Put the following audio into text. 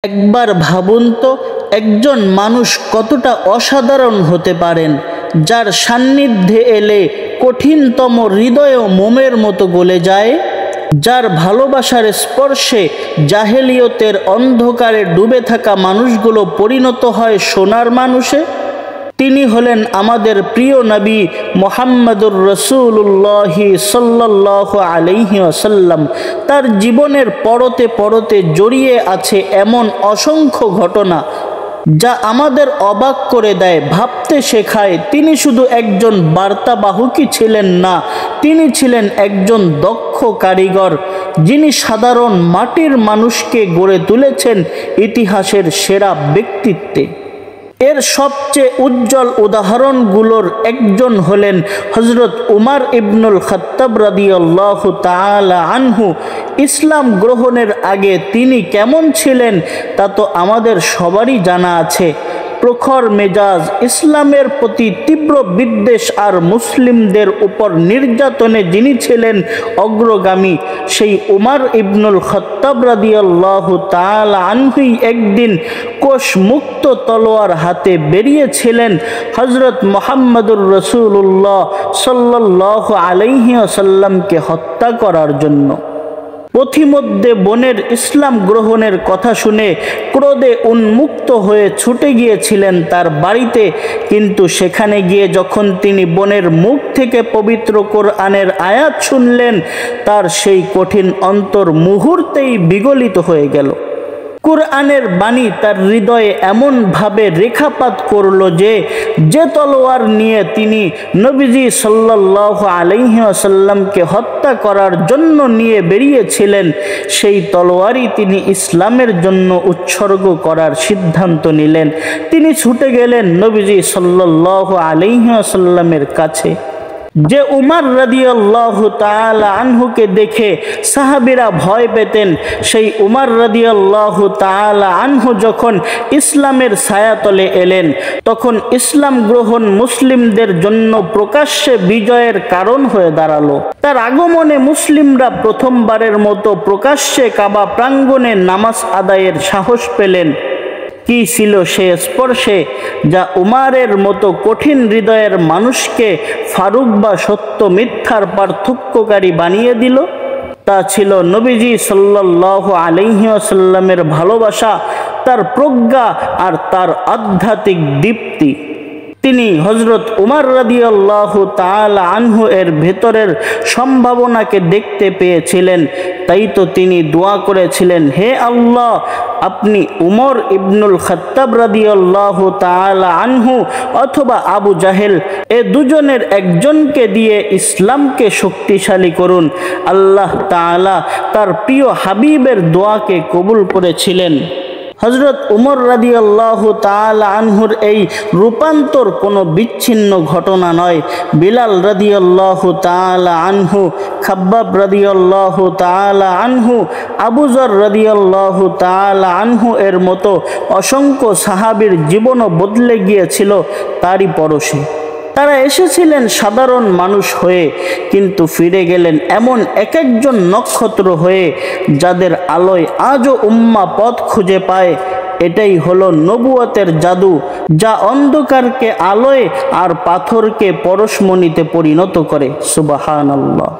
একবার ভাবুন তো, একজন মানুষ কতটা অসাধারণ হতে পারেন, যার সান্নিধ্যে এলে কঠিনতম হৃদয়ও মোমের মতো গলে যায়, যার ভালোবাসার স্পর্শে জাহেলিয়তের অন্ধকারে ডুবে থাকা মানুষগুলো পরিণত হয় সোনার মানুষে। তিনি হলেন আমাদের প্রিয় নবী মুহাম্মদুর রাসূলুল্লাহ সাল্লাল্লাহু আলাইহি ওয়াসাল্লাম। তার জীবনের পরতে পরতে জড়িয়ে আছে এমন অসংখ্য ঘটনা যা আমাদের অবাক করে দেয়, ভাবতে শেখায়। তিনি শুধু একজন বার্তাবাহকই ছিলেন না, তিনি ছিলেন একজন দক্ষ কারিগর, যিনি সাধারণ মাটির মানুষকে গড়ে তুলেছেন ইতিহাসের সেরা ব্যক্তিত্বে। এর সবচেয়ে উজ্জ্বল উদাহরণগুলোর একজন হলেন হযরত উমর ইবনুল খাত্তাব রাদিয়াল্লাহু তাআলা আনহু। ইসলাম গ্রহণের আগে তিনি কেমন ছিলেন তা তো আমাদের সবারই জানা আছে। প্রখর মেজাজ, ইসলামের প্রতি তীব্র বিদ্বেষ আর মুসলিমদের উপর নির্যাতনে যিনি ছিলেন অগ্রগামী, সেই উমর ইবনুল খাত্তাব রাদিয়াল্লাহু তাআলা আনহুই একদিন কোষমুক্ত তলোয়ার হাতে বেরিয়েছিলেন হযরত মুহাম্মদুর রাসূলুল্লাহ সাল্লাল্লাহু আলাইহি ওয়াসাল্লামকে হত্যা করার জন্য। পথিমধ্যে বোনের ইসলাম গ্রহণের কথা শুনে ক্রোধে উন্মুক্ত হয়ে ছুটে গিয়েছিলেন তার বাড়িতে, কিন্তু সেখানে গিয়ে যখন তিনি বোনের মুখ থেকে পবিত্র কোরআনের আয়াত শুনলেন, তার সেই কঠিন অন্তর মুহূর্তেই বিগলিত হয়ে গেল। কোরআনের বাণী তার হৃদয়ে এমনভাবে রেখাপাত করল যে তলোয়ার নিয়ে তিনি নবীজি সাল্লাল্লাহু আলাইহি ওয়াসাল্লামকে হত্যা করার জন্য নিয়ে বেরিয়েছিলেন, সেই তলোয়ারই তিনি ইসলামের জন্য উৎসর্গ করার সিদ্ধান্ত নিলেন। তিনি ছুটে গেলেন নবীজি সাল্লাল্লাহু আলাইহি ওয়াসাল্লামের কাছে। যে উমর রাদিয়াল্লাহু তাআলা আনহুকে দেখে সাহাবীরা ভয় পেতেন, সেই উমর রাদিয়াল্লাহু তাআলা আনহু যখন ইসলামের ছায়াতলে এলেন, তখন ইসলাম গ্রহণ মুসলিমদের জন্য প্রকাশ্যে বিজয়ের কারণ হয়ে দাঁড়ালো। তার আগমনে মুসলিমরা প্রথমবারের মতো প্রকাশ্যে কাবা প্রাঙ্গণে নামাজ আদায়ের সাহস পেলেন। কি ছিল সে স্পর্শে যা উমারের মতো কঠিন হৃদয়ের মানুষকে ফারুক বা সত্য মিথ্যার পার্থক্যকারী বানিয়ে দিল? তা ছিল নবীজি সাল্লাল্লাহু আলাইহি ওয়াসাল্লামের ভালোবাসা, তার প্রজ্ঞা আর তার আধ্যাত্মিক দীপ্তি। তিনি হযরত উমর রাদিয়াল্লাহু তাআলা আনহু এর ভেতরের সম্ভাবনাকে দেখতে পেয়েছিলেন। তাই তো তিনি দোয়া করেছিলেন, হে আল্লাহ, আপনি উমর ইবনুল খাত্তাব রাদিয়াল্লাহু তাআলা আনহু অথবা আবু জাহেল এ দুজনের একজনকে দিয়ে ইসলামকে শক্তিশালী করুন। আল্লাহ তাআলা তার প্রিয় হাবিবের দোয়াকে কবুল করেছিলেন। হযরত উমর রাদিয়াল্লাহু তাআলা আনহুর এই রূপান্তর কোনো বিচ্ছিন্ন ঘটনা নয়। বিলাল রাদিয়াল্লাহু তাআলা আনহু, খাব্বাব রাদিয়াল্লাহু তাআলা আনহু, আবু যর রাদিয়াল্লাহু তাআলা আনহু এর মতো অসংখ্য সাহাবীর জীবনও বদলে গিয়েছিল তারই পরশে। তারা এসেছিলেন সাধারণ মানুষ হয়ে, কিন্তু ফিরে গেলেন এমন এক একজন নক্ষত্র হয়ে, যাদের আলোয় আজও উম্মাহ পথ খুঁজে পায়। এটাই হলো নবুয়তের জাদু, যা অন্ধকারকে আলোয় আর পাথরকে পরশমণিতে পরিণত করে। সুবহানাল্লাহ।